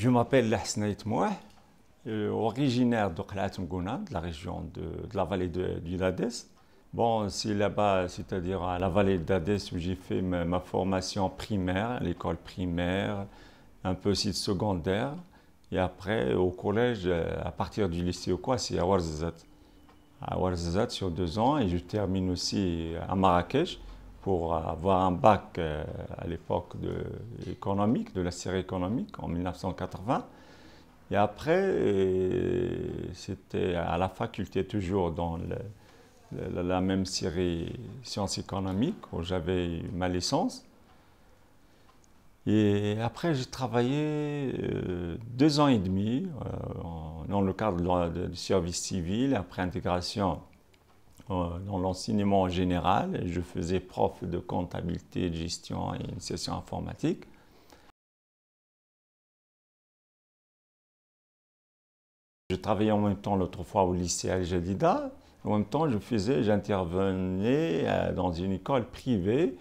Je m'appelle Lahsnaït Mouah, originaire de Qla'at Mgouna, de la région de la vallée du Dadès. Bon, c'est là-bas, c'est-à-dire à la vallée de Dadès où j'ai fait ma formation primaire, à l'école primaire, un peu aussi de secondaire. Et après, au collège, à partir du lycée ou quoi, c'est à Ouarzazate. À Ouarzazate sur 2 ans, et je termine aussi à Marrakech pour avoir un bac à l'époque économique, de la série économique, en 1980. Et après, c'était à la faculté, toujours dans la même série sciences économiques, où j'avais eu ma licence. Et après, j'ai travaillé 2 ans et demi dans le cadre du service civil, après intégration dans l'enseignement général. Je faisais prof de comptabilité, de gestion et initiation informatique. Je travaillais en même temps l'autre fois au lycée Al Jadida. En même temps, j'intervenais dans une école privée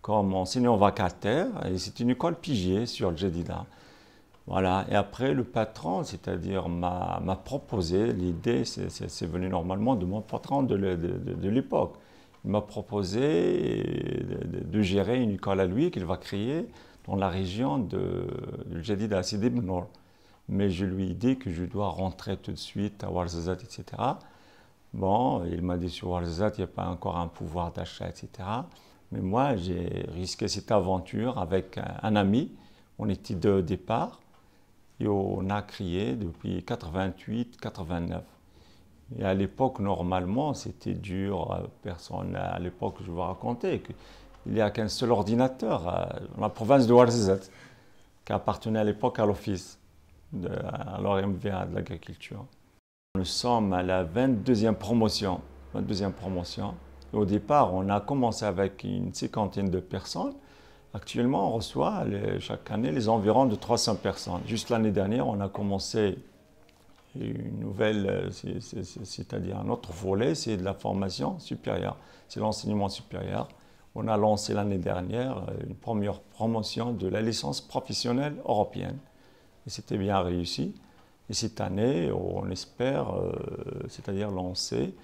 comme enseignant vacataire. Et c'est une école pigée sur Al Jadida. Voilà. Et après, le patron, c'est-à-dire, m'a proposé, l'idée, c'est venu normalement de mon patron de l'époque. Il m'a proposé de gérer une école à lui qu'il va créer dans la région de Jadida, Sidi Ben Nour. Mais je lui ai dit que je dois rentrer tout de suite à Ouarzazate, etc. Bon, il m'a dit sur Ouarzazate, il n'y a pas encore un pouvoir d'achat, etc. Mais moi, j'ai risqué cette aventure avec un ami. On était deux au départ et on a créé depuis 88-89. Et à l'époque, normalement, c'était dur. Personne, à l'époque, je vous racontais qu'il n'y a qu'un seul ordinateur dans la province de Ouarzazate qui appartenait à l'époque à l'office. À l'ORMVA de l'agriculture. Nous sommes à la 22e promotion. 22e promotion. Au départ, on a commencé avec une 50aine de personnes. Actuellement, on reçoit chaque année les environs de 300 personnes. Juste l'année dernière, on a commencé une nouvelle, c'est-à-dire un autre volet, c'est de la formation supérieure. C'est l'enseignement supérieur. On a lancé l'année dernière une première promotion de la licence professionnelle européenne. Et c'était bien réussi. Et cette année, on espère, c'est-à-dire lancer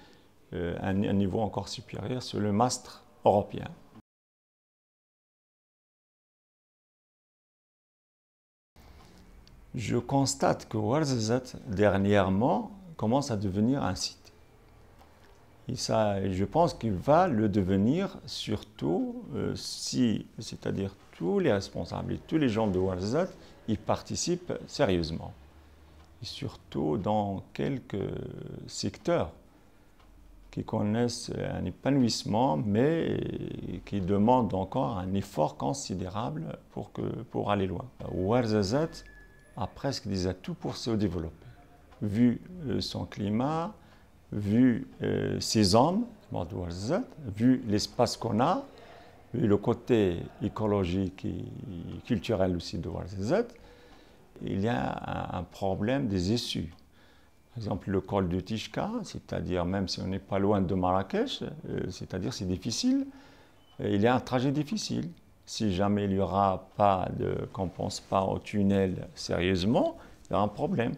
un niveau encore supérieur sur le master européen. Je constate que Ouarzazate, dernièrement, commence à devenir un site. Et ça, je pense qu'il va le devenir surtout si, c'est-à-dire tous les responsables et tous les gens de Ouarzazate, ils participent sérieusement. Et surtout dans quelques secteurs qui connaissent un épanouissement, mais qui demandent encore un effort considérable pour aller loin. Ouarzazate a presque des atouts pour se développer, vu son climat, vu ses hommes, vu l'espace qu'on a, vu le côté écologique et culturel aussi de Ouarzazate. Il y a un problème des issues. Par exemple, le col de Tishka, c'est-à-dire même si on n'est pas loin de Marrakech, c'est-à-dire c'est difficile. Il y a un trajet difficile. Si jamais il n'y aura pas qu'on ne pense pas au tunnel sérieusement, il y aura un problème.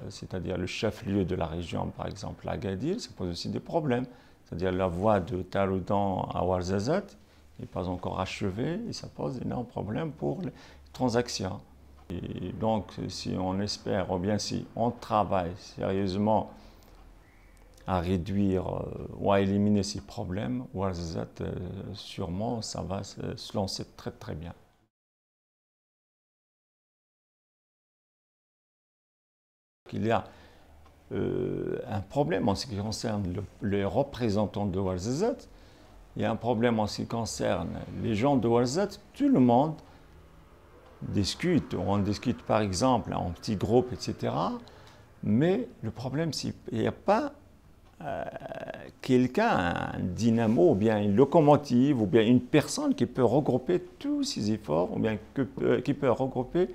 C'est-à-dire le chef-lieu de la région, par exemple, Agadir, ça pose aussi des problèmes. C'est-à-dire la voie de Taroudan à Ouarzazate n'est pas encore achevée et ça pose d'énormes problèmes pour les transactions. Et donc, si on espère, ou bien si on travaille sérieusement à réduire ou à éliminer ces problèmes, Ouarzazate, sûrement, ça va se lancer très très bien. Il y a un problème en ce qui concerne les représentants de Ouarzazate. Il y a un problème en ce qui concerne les gens de Ouarzazate. Tout le monde discute. On discute par exemple en petits groupes, etc. Mais le problème, c'est qu'il n'y a pas quelqu'un, un dynamo, ou bien une locomotive, ou bien une personne qui peut regrouper tous ces efforts, ou bien qui peut regrouper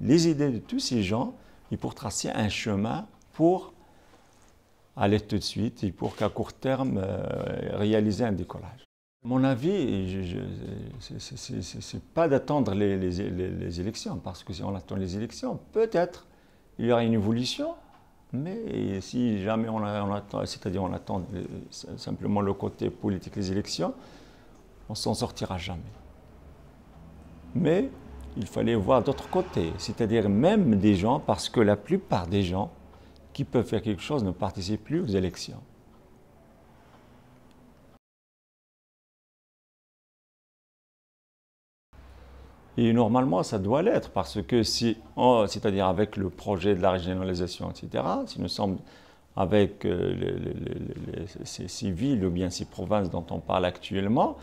les idées de tous ces gens, et pour tracer un chemin pour aller tout de suite, et pour qu'à court terme, réaliser un décollage. Mon avis, c'est pas d'attendre les élections, parce que si on attend les élections, peut-être il y aura une évolution, mais si jamais on attend, c'est-à-dire on attend simplement le côté politique des élections, on s'en sortira jamais. Mais il fallait voir d'autres côtés, c'est-à-dire même des gens, parce que la plupart des gens qui peuvent faire quelque chose ne participent plus aux élections. Et normalement, ça doit l'être, parce que si, c'est-à-dire avec le projet de la régionalisation, etc., si nous sommes avec ces villes ou bien ces provinces dont on parle actuellement,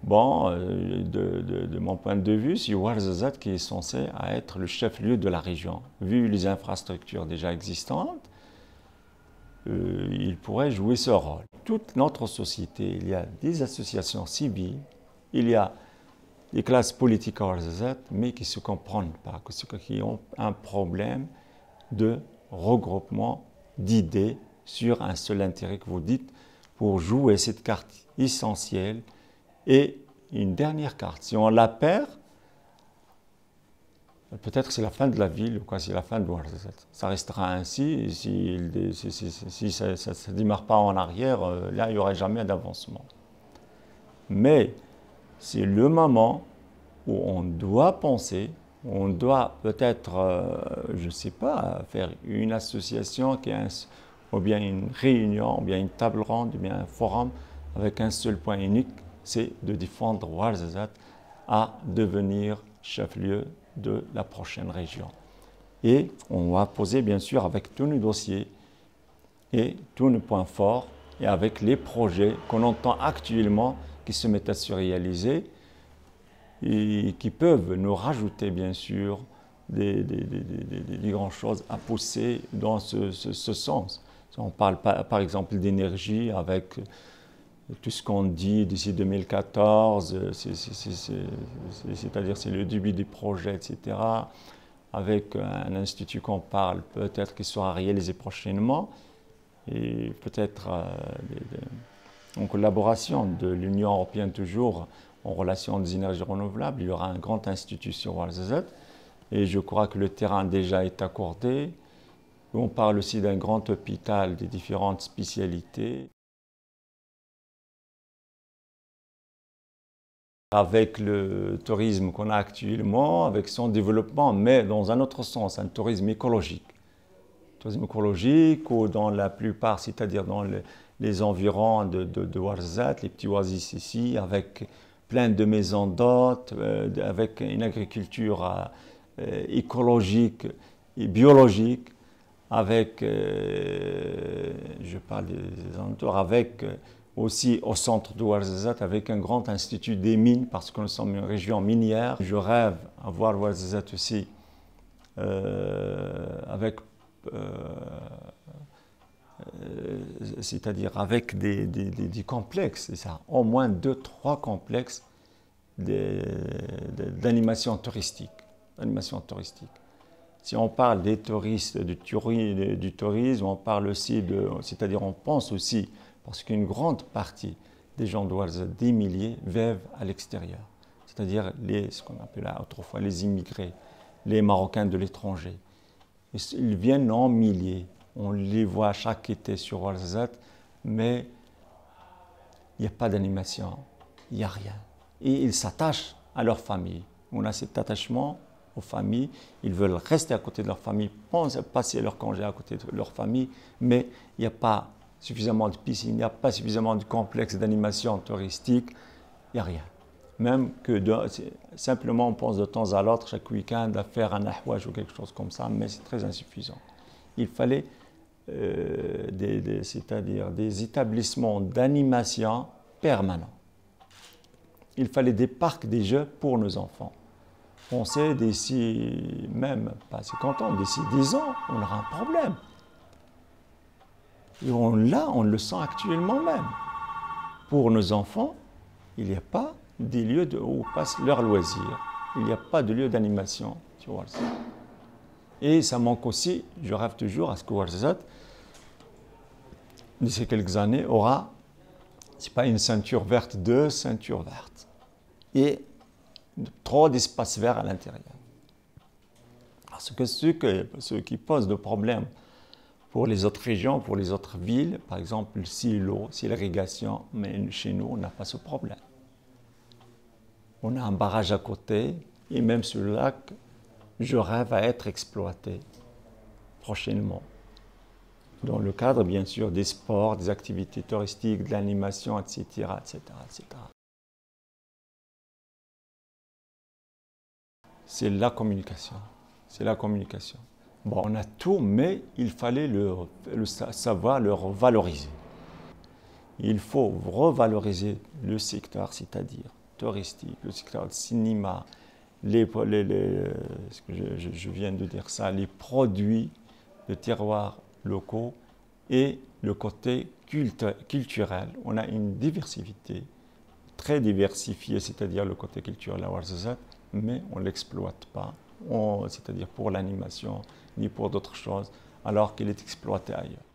bon, de mon point de vue, c'est Ouarzazate qui est censé être le chef-lieu de la région. Vu les infrastructures déjà existantes, il pourrait jouer ce rôle. Toute notre société, il y a des associations civiles, il y a des classes politiques à Ouarzazate, mais qui ne se comprennent pas, qui ont un problème de regroupement d'idées sur un seul intérêt que vous dites pour jouer cette carte essentielle. Et une dernière carte, si on la perd, peut-être que c'est la fin de la ville, ou c'est la fin de Ouarzazate. Ça restera ainsi, si ça ne démarre pas en arrière, là, il n'y aura jamais d'avancement. Mais c'est le moment où on doit penser, on doit peut-être, je ne sais pas, faire une association ou bien une réunion, ou bien une table ronde, ou bien un forum avec un seul point unique, c'est de défendre Ouarzazate à devenir chef-lieu de la prochaine région. Et on va poser bien sûr avec tous nos dossiers et tous nos points forts et avec les projets qu'on entend actuellement qui se mettent à se réaliser et qui peuvent nous rajouter bien sûr des grandes choses à pousser dans ce sens. Si on parle par exemple d'énergie avec tout ce qu'on dit d'ici 2014, c'est-à-dire c'est le début des projets, etc., avec un institut qu'on parle, peut-être qu'il sera réalisé prochainement, et peut-être en collaboration de l'Union européenne toujours, en relation des énergies renouvelables, il y aura un grand institut sur Ouarzazate, et je crois que le terrain déjà est accordé. On parle aussi d'un grand hôpital des différentes spécialités. Avec le tourisme qu'on a actuellement, avec son développement, mais dans un autre sens, un tourisme écologique. Tourisme écologique ou dans la plupart, c'est-à-dire dans les environs de Ouarzazate, les petits oasis ici, avec plein de maisons d'hôtes, avec une agriculture écologique et biologique, avec, je parle des alentours, avec aussi au centre de Ouarzazate, avec un grand institut des mines, parce que nous sommes une région minière. Je rêve à voir Ouarzazate aussi avec, c'est-à-dire avec des complexes, c'est ça, au moins 2-3 complexes d'animation touristique. Si on parle des touristes, du tourisme, on parle aussi c'est-à-dire on pense aussi, parce qu'une grande partie des gens d'Ouarzazate, des milliers, vivent à l'extérieur. C'est-à-dire ce qu'on appelait autrefois les immigrés, les Marocains de l'étranger. Ils viennent en milliers. On les voit chaque été sur Ouarzazate, mais il n'y a pas d'animation, il n'y a rien. Et ils s'attachent à leur famille. On a cet attachement aux familles, ils veulent rester à côté de leur famille, passer leur congé à côté de leur famille, mais il n'y a pas suffisamment de piscines, il n'y a pas suffisamment de complexes d'animation touristique, il n'y a rien. Même que simplement on pense de temps à l'autre, chaque week-end, à faire un ahwaj ou quelque chose comme ça, mais c'est très insuffisant. Il fallait c'est-à-dire des établissements d'animation permanents. Il fallait des parcs des jeux pour nos enfants. On sait d'ici même, pas 50 ans, d'ici 10 ans, on aura un problème. Et on le sent actuellement même. Pour nos enfants, il n'y a pas des lieux où passent leurs loisirs. Il n'y a pas de lieu d'animation sur Ouarzazate. Et ça manque aussi, je rêve toujours à ce que Ouarzazate, d'ici quelques années, aura Ce n'est pas une ceinture verte, deux ceintures vertes. Et trop d'espace vert à l'intérieur. Parce que ce qui pose de problème pour les autres régions, pour les autres villes, par exemple, si l'eau, si l'irrigation, mais chez nous, on n'a pas ce problème. On a un barrage à côté, et même ce lac, je rêve à être exploité prochainement. Dans le cadre, bien sûr, des sports, des activités touristiques, de l'animation, etc., etc., etc. C'est la communication. C'est la communication. Bon, on a tout, mais il fallait savoir le revaloriser. Il faut revaloriser le secteur, c'est-à-dire touristique, le secteur du cinéma, je viens de dire ça, les produits de terroirs locaux et le côté culturel. On a une diversité très diversifiée, c'est-à-dire le côté culturel à Ouarzazate, mais on ne l'exploite pas, c'est-à-dire pour l'animation ni pour d'autres choses, alors qu'il est exploité ailleurs.